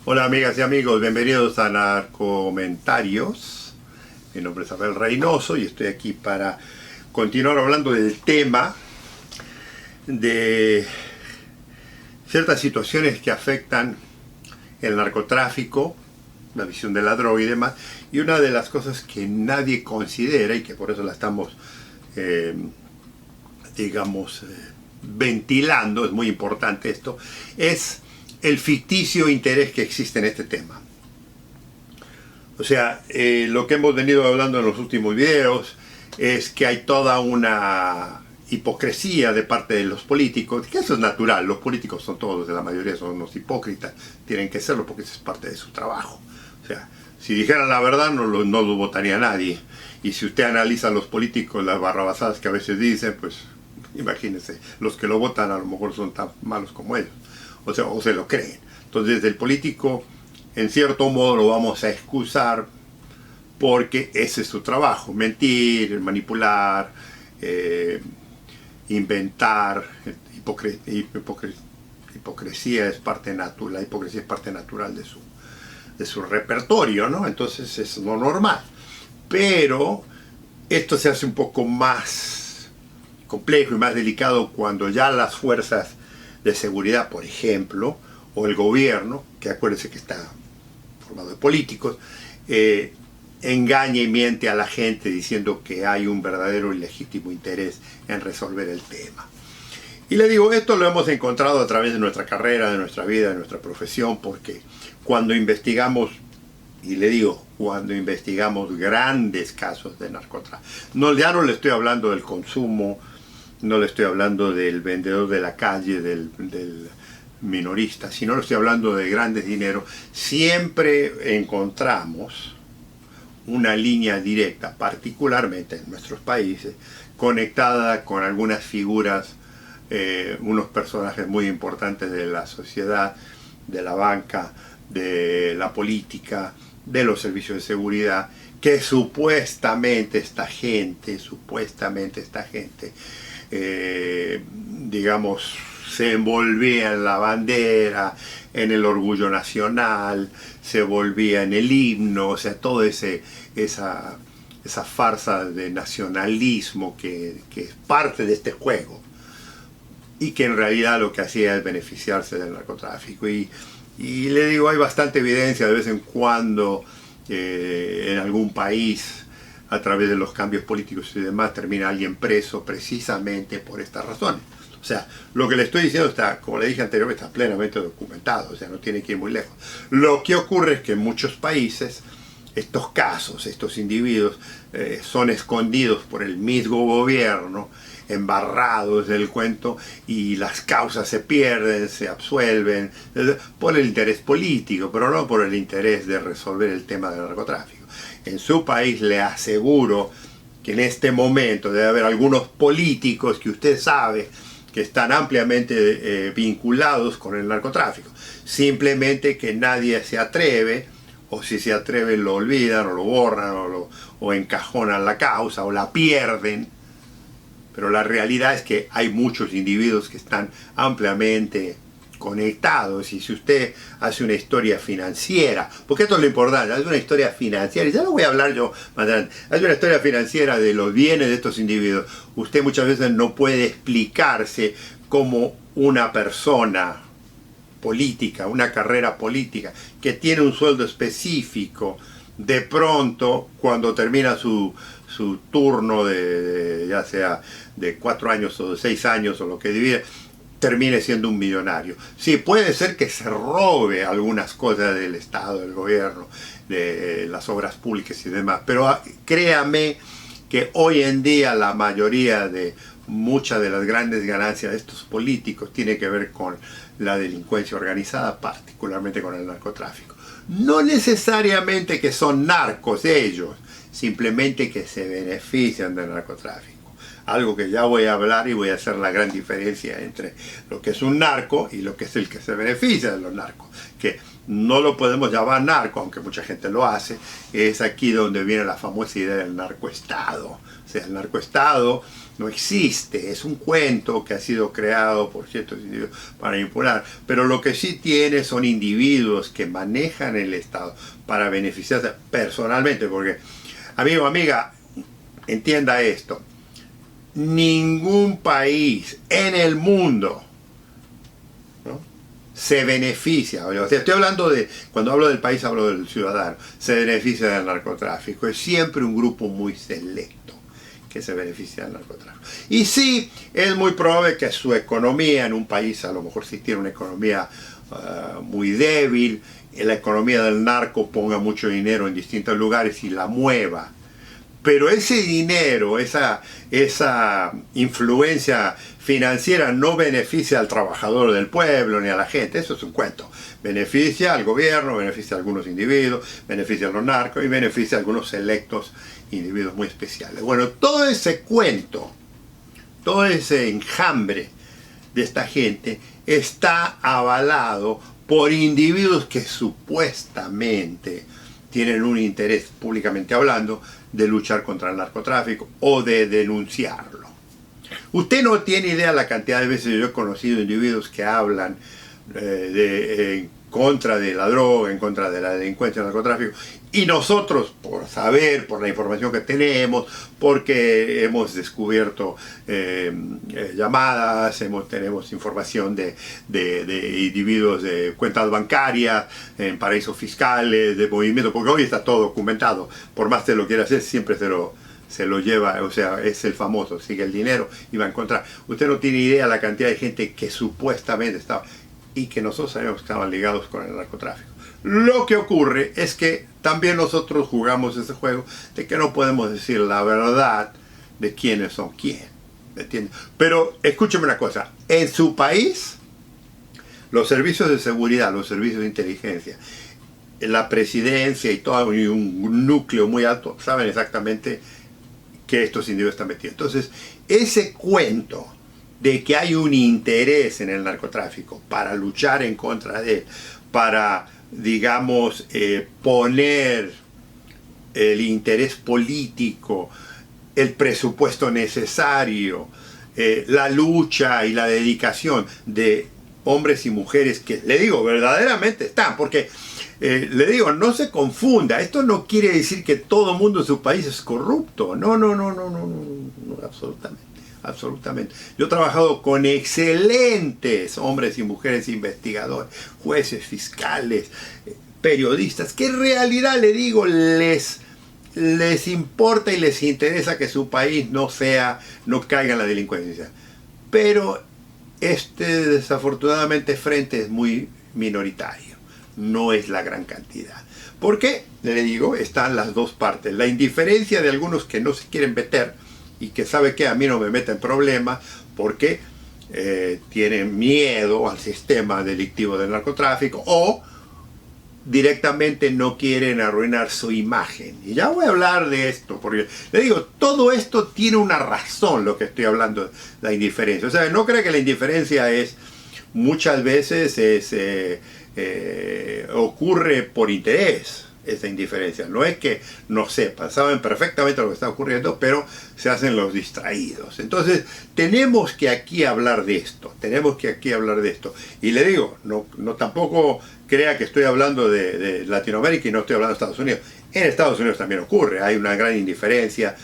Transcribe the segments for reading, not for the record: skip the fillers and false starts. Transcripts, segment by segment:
Hola amigas y amigos, bienvenidos a Narcomentarios. Mi nombre es Abel Reynoso y estoy aquí para continuar hablando del tema de ciertas situaciones que afectan el narcotráfico, la visión de la droga y demás. Y una de las cosas que nadie considera y que por eso la estamos, ventilando, es muy importante esto, es el ficticio interés que existe en este tema. O sea, lo que hemos venido hablando en los últimos videos es que hay toda una hipocresía de parte de los políticos, que eso es natural, los políticos son todos, la mayoría son unos hipócritas, tienen que serlo porque eso es parte de su trabajo. O sea, si dijeran la verdad no lo votaría nadie. Y si usted analiza a los políticos, las barrabasadas que a veces dicen, pues imagínense, los que lo votan a lo mejor son tan malos como ellos. O sea, o se lo creen. Entonces el político en cierto modo lo vamos a excusar porque ese es su trabajo, mentir, manipular, inventar. Hipocresía es parte natural, la hipocresía es parte natural de su repertorio, ¿no? Entonces es lo normal. Pero esto se hace un poco más complejo y más delicado cuando ya las fuerzas de seguridad, por ejemplo, o el gobierno, que acuérdense que está formado de políticos, engaña y miente a la gente diciendo que hay un verdadero y legítimo interés en resolver el tema. Y le digo, esto lo hemos encontrado a través de nuestra carrera, de nuestra vida, de nuestra profesión, porque cuando investigamos, y le digo, cuando investigamos grandes casos de narcotráfico, ya no le estoy hablando del consumo, no le estoy hablando del vendedor de la calle, del minorista, sino le estoy hablando de grandes dineros, siempre encontramos una línea directa, particularmente en nuestros países, conectada con algunas figuras, unos personajes muy importantes de la sociedad, de la banca, de la política, de los servicios de seguridad, que supuestamente esta gente, digamos, se envolvía en la bandera, en el orgullo nacional, se envolvía en el himno, o sea, toda esa farsa de nacionalismo que es parte de este juego y que en realidad lo que hacía es beneficiarse del narcotráfico. Y le digo, hay bastante evidencia de vez en cuando en algún país, a través de los cambios políticos y demás, termina alguien preso precisamente por estas razones. O sea, lo que le estoy diciendo está, como le dije anteriormente, está plenamente documentado, o sea, no tiene que ir muy lejos. Lo que ocurre es que en muchos países, estos casos, estos individuos, son escondidos por el mismo gobierno, embarrados del cuento, y las causas se pierden, se absuelven, por el interés político, pero no por el interés de resolver el tema del narcotráfico. En su país le aseguro que en este momento debe haber algunos políticos que usted sabe que están ampliamente vinculados con el narcotráfico. Simplemente que nadie se atreve, o si se atreve lo olvidan, o lo borran, o encajonan la causa, o la pierden. Pero la realidad es que hay muchos individuos que están ampliamente conectados, y si usted hace una historia financiera, porque esto es lo importante, hace una historia financiera, y ya lo voy a hablar yo más adelante, hace una historia financiera de los bienes de estos individuos, usted muchas veces no puede explicarse cómo una persona política, una carrera política, que tiene un sueldo específico, de pronto, cuando termina su turno ya sea de 4 años o de 6 años o lo que divide, termine siendo un millonario. Sí, puede ser que se robe algunas cosas del Estado, del gobierno, de las obras públicas y demás, pero créame que hoy en día la mayoría de muchas de las grandes ganancias de estos políticos tiene que ver con la delincuencia organizada, particularmente con el narcotráfico. No necesariamente que son narcos ellos, simplemente que se benefician del narcotráfico. Algo que ya voy a hablar y voy a hacer la gran diferencia entre lo que es un narco y lo que es el que se beneficia de los narcos. Que no lo podemos llamar narco, aunque mucha gente lo hace. Es aquí donde viene la famosa idea del narcoestado. O sea, el narcoestado no existe, es un cuento que ha sido creado por ciertos individuos para manipular, pero lo que sí tiene son individuos que manejan el Estado para beneficiarse personalmente, porque, amigo, amiga, entienda esto, ningún país en el mundo, ¿no?, se beneficia, o sea, estoy hablando de, cuando hablo del país hablo del ciudadano, se beneficia del narcotráfico, es siempre un grupo muy selecto que se beneficia del narcotráfico. Y sí, es muy probable que su economía en un país, a lo mejor si tiene una economía muy débil, la economía del narco ponga mucho dinero en distintos lugares y la mueva. Pero ese dinero, esa influencia financiera no beneficia al trabajador del pueblo ni a la gente, eso es un cuento. Beneficia al gobierno, beneficia a algunos individuos, beneficia a los narcos y beneficia a algunos selectos individuos muy especiales. Bueno, todo ese cuento, todo ese enjambre de esta gente está avalado por individuos que supuestamente tienen un interés, públicamente hablando, de luchar contra el narcotráfico o de denunciarlo. Usted no tiene idea la cantidad de veces yo he conocido individuos que hablan en contra de la droga, en contra de la delincuencia y el narcotráfico, y nosotros, por saber, por la información que tenemos, porque hemos descubierto llamadas, tenemos información de individuos de cuentas bancarias, en paraísos fiscales, de movimientos, porque hoy está todo documentado, por más que lo quiera hacer, siempre se lo lleva, o sea, es el famoso, sigue el dinero y va a encontrar. Usted no tiene idea la cantidad de gente que supuestamente estaba, y que nosotros sabemos que estaban ligados con el narcotráfico. Lo que ocurre es que también nosotros jugamos ese juego de que no podemos decir la verdad de quiénes son quién, ¿me entiende? Pero escúcheme una cosa, en su país, los servicios de seguridad, los servicios de inteligencia, la presidencia y todo y un núcleo muy alto saben exactamente que estos individuos están metidos. Entonces, ese cuento de que hay un interés en el narcotráfico para luchar en contra de él, para, digamos, poner el interés político, el presupuesto necesario, la lucha y la dedicación de hombres y mujeres que, le digo, verdaderamente están, porque le digo, no se confunda, esto no quiere decir que todo el mundo en su país es corrupto, no, absolutamente. Absolutamente. Yo he trabajado con excelentes hombres y mujeres investigadores, jueces, fiscales, periodistas, que en realidad, le digo, les importa y les interesa que su país no caiga en la delincuencia. Pero desafortunadamente, frente es muy minoritario, no es la gran cantidad. ¿Por qué? Le digo, están las dos partes. La indiferencia de algunos que no se quieren meter, y que sabe que a mí no me meten problemas porque tienen miedo al sistema delictivo del narcotráfico o directamente no quieren arruinar su imagen. Y ya voy a hablar de esto, porque le digo, todo esto tiene una razón, lo que estoy hablando de la indiferencia. O sea, no cree que la indiferencia muchas veces ocurre por interés. Esa indiferencia, no es que no sepan, saben perfectamente lo que está ocurriendo, pero se hacen los distraídos. Entonces, tenemos que aquí hablar de esto, y le digo, no tampoco crea que estoy hablando de Latinoamérica y no estoy hablando de Estados Unidos. En Estados Unidos también ocurre, hay una gran indiferencia,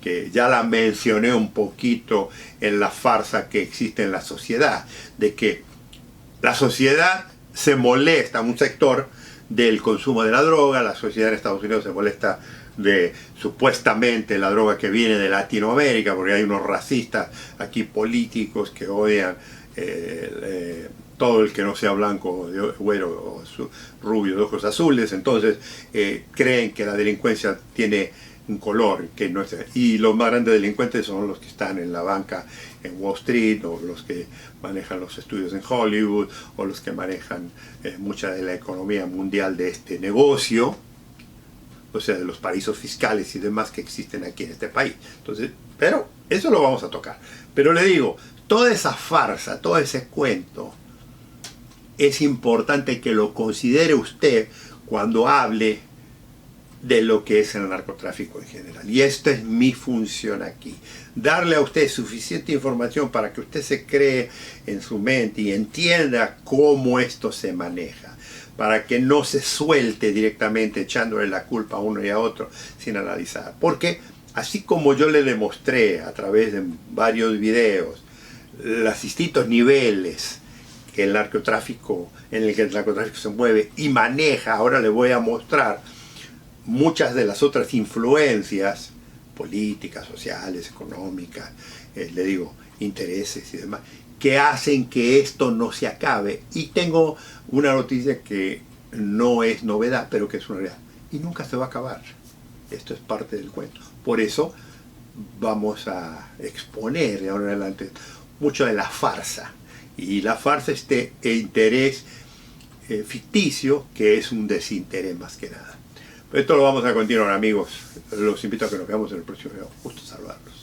que ya la mencioné un poquito en la farsa que existe en la sociedad, de que la sociedad se molesta, un sector, del consumo de la droga. La sociedad en Estados Unidos se molesta de supuestamente la droga que viene de Latinoamérica, porque hay unos racistas aquí políticos que odian todo el que no sea blanco, güero o rubio de ojos azules. Entonces creen que la delincuencia tiene un color que no es, y los más grandes delincuentes son los que están en la banca en Wall Street, o los que manejan los estudios en Hollywood, o los que manejan mucha de la economía mundial de este negocio, o sea, de los paraísos fiscales y demás que existen aquí en este país. Entonces, pero eso lo vamos a tocar. Pero le digo, toda esa farsa, todo ese cuento, es importante que lo considere usted cuando hable de lo que es el narcotráfico en general. Y esta es mi función aquí. Darle a usted suficiente información para que usted se cree en su mente y entienda cómo esto se maneja. Para que no se suelte directamente echándole la culpa a uno y a otro sin analizar. Porque así como yo le demostré a través de varios videos los distintos niveles que el narcotráfico, en el que el narcotráfico se mueve y maneja, ahora le voy a mostrar muchas de las otras influencias políticas, sociales, económicas, le digo, intereses y demás, que hacen que esto no se acabe. Y tengo una noticia que no es novedad, pero que es una realidad. Y nunca se va a acabar. Esto es parte del cuento. Por eso vamos a exponer de ahora en adelante mucho de la farsa. Y la farsa es este interés ficticio, que es un desinterés más que nada. Pero esto lo vamos a continuar, amigos. Los invito a que nos veamos en el próximo video. Gusto saludarlos.